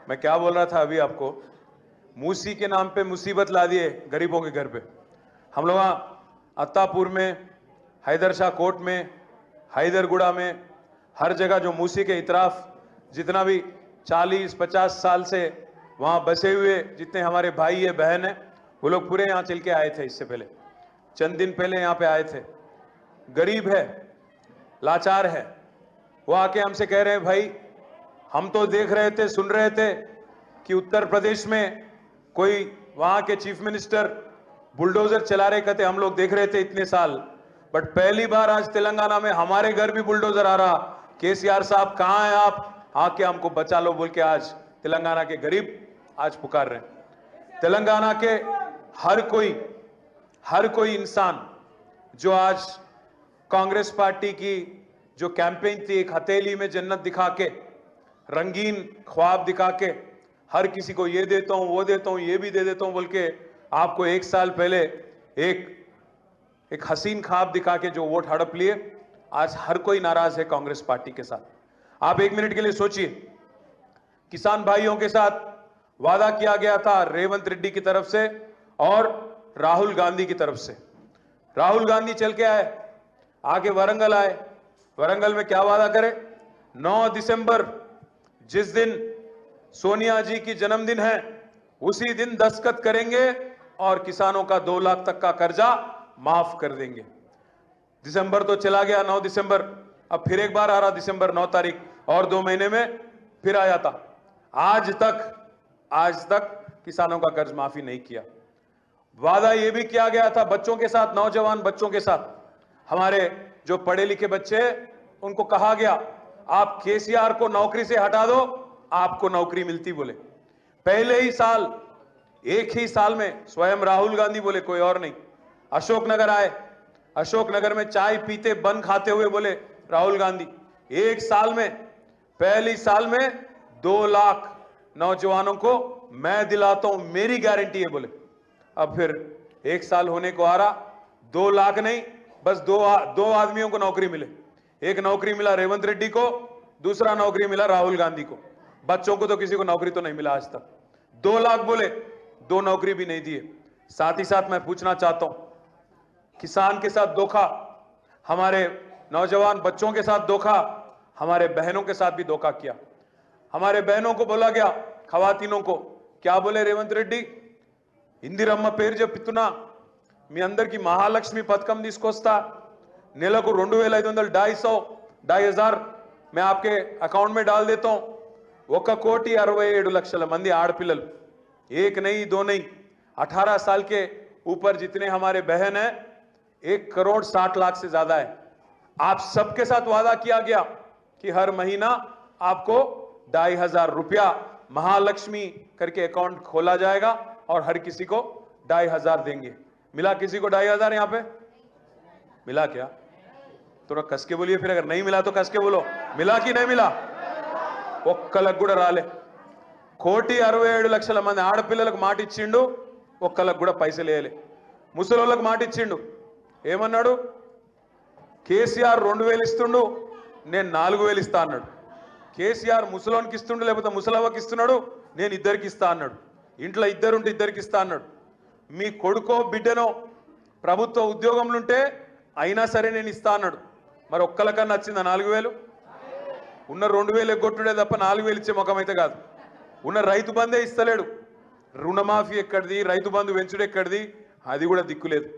मैं क्या बोल रहा था अभी आपको, मूसी के नाम पे मुसीबत ला दिए गरीबों के घर पे। हम लोग अत्तापुर में, हैदर शाह कोट में, हैदरगुड़ा में, हर जगह जो मूसी के इतराफ जितना भी 40-50 साल से वहां बसे हुए जितने हमारे भाई है बहन है, वो लोग पूरे यहां चल के आए थे। इससे पहले चंद दिन पहले यहां पे आए थे। गरीब है, लाचार है, वो आके हमसे कह रहे हैं भाई हम तो देख रहे थे, सुन रहे थे कि उत्तर प्रदेश में कोई वहां के चीफ मिनिस्टर बुलडोजर चला रहे, कहते हम लोग देख रहे थे इतने साल, बट पहली बार आज तेलंगाना में हमारे घर भी बुलडोजर आ रहा। केसीआर साहब कहां हैं आप, आके हमको बचा लो बोल के आज तेलंगाना के गरीब आज पुकार रहे हैं। तेलंगाना के हर कोई इंसान जो आज कांग्रेस पार्टी की जो कैंपेन थी, एक हथेली में जन्नत दिखा के, रंगीन ख्वाब दिखा के, हर किसी को ये देता हूं, वो देता हूं, ये भी दे देता हूं बोल के आपको एक साल पहले एक हसीन ख्वाब दिखा के जो वोट हड़प लिए, आज हर कोई नाराज है कांग्रेस पार्टी के साथ। आप एक मिनट के लिए सोचिए, किसान भाइयों के साथ वादा किया गया था रेवंत रेड्डी की तरफ से और राहुल गांधी की तरफ से। राहुल गांधी चल के आए, आगे वरंगल आए, वरंगल में क्या वादा करे, 9 दिसंबर जिस दिन सोनिया जी की जन्मदिन है उसी दिन दस्तखत करेंगे और किसानों का 2 लाख तक का कर्जा माफ कर देंगे। दिसंबर तो चला गया, 9 दिसंबर, अब फिर एक बार आ रहा दिसंबर 9 तारीख, और 2 महीने में फिर आया था। आज तक किसानों का कर्ज माफी नहीं किया। वादा यह भी किया गया था बच्चों के साथ, नौजवान बच्चों के साथ, हमारे जो पढ़े लिखे बच्चे, उनको कहा गया आप केसीआर को नौकरी से हटा दो, आपको नौकरी मिलती बोले। पहले ही साल, एक ही साल में स्वयं राहुल गांधी बोले, कोई और नहीं, अशोकनगर आए, अशोकनगर में चाय पीते बन खाते हुए बोले राहुल गांधी, एक साल में, पहली साल में 2 लाख नौजवानों को मैं दिलाता हूं, मेरी गारंटी है बोले। अब फिर एक साल होने को आ रहा, 2 लाख नहीं, बस दो आदमियों को नौकरी मिले। एक नौकरी मिला रेवंत रेड्डी को, दूसरा नौकरी मिला राहुल गांधी को। बच्चों को तो किसी को नौकरी तो नहीं मिला आज तक। 2 लाख बोले, 2 नौकरी भी नहीं दिए। साथ ही साथ मैं पूछना चाहता हूं, किसान के साथ धोखा, हमारे नौजवान बच्चों के साथ धोखा, हमारे बहनों के साथ भी धोखा किया। हमारे बहनों को बोला गया, खवातीनों को क्या बोले रेवंत रेड्डी, इंदिरम्मा పేరు చెప్తున్నా, మీ అందరికి మహాలక్ష్మి పథకం తీసుకొస్తా, నెలకు 2500 2,500 मैं आपके अकाउंट में डाल देता हूं। 1,67 మంది ఆడపిల్లలు, एक नहीं, 2 नहीं, 18 साल के ऊपर जितने हमारे बहन हैं, 1,60,00,000 से ज्यादा है। आप सबके साथ वादा किया गया कि हर महीना आपको 2,500 रुपया महालक्ष्मी करके अकाउंट खोला जाएगा और हर किसी को 2,500 देंगे। मिला किसी को 2,500 यहां पे? मिला क्या? थोड़ा कस के बोलिए, फिर अगर नहीं मिला तो कस के बोलो, मिला कि नहीं मिला? ఒక్కలకు కూడా రాలే। 1,67,00,000 మంది ఆడపిల్లలకు మాట ఇచ్చిండు, ఒక్కలకు కూడా పైసలు వేయలే। ముసలోళ్ళకు మాట ఇచ్చిండు, ఏమన్నాడు, కేసీఆర్ 2,000 ఇస్తుండు, నేను 4,000 ఇస్తా అన్నాడు। కేసీఆర్ ముసలోనికి ఇస్తుండు, లేకపోతే ముసలవ్వకి ఇస్తున్నాడు, నేను ఇద్దరికి ఇస్తా అన్నాడు। ఇంట్లో ఇద్దరుంటే ఇద్దరికి ఇస్తా అన్నాడు। మీ కొడుకో బిడ్డనో ప్రభుత్వ ఉద్యోగంలో ఉంటే అయినా సరే నేను ఇస్తా అన్నాడు। మరి ఒక్కలకన్నా వచ్చిందా 4,000? ఉన్న 2,000 ఎగ్గొట్టుడే తప్ప 4,000 ఇచ్చే ముఖం అయితే కాదు। ఉన్న రైతు బంధే ఇస్తలేడు, రుణమాఫీ ఎక్కడిది, రైతు బంధు పెంచుడు ఎక్కడిది, అది కూడా దిక్కులేదు।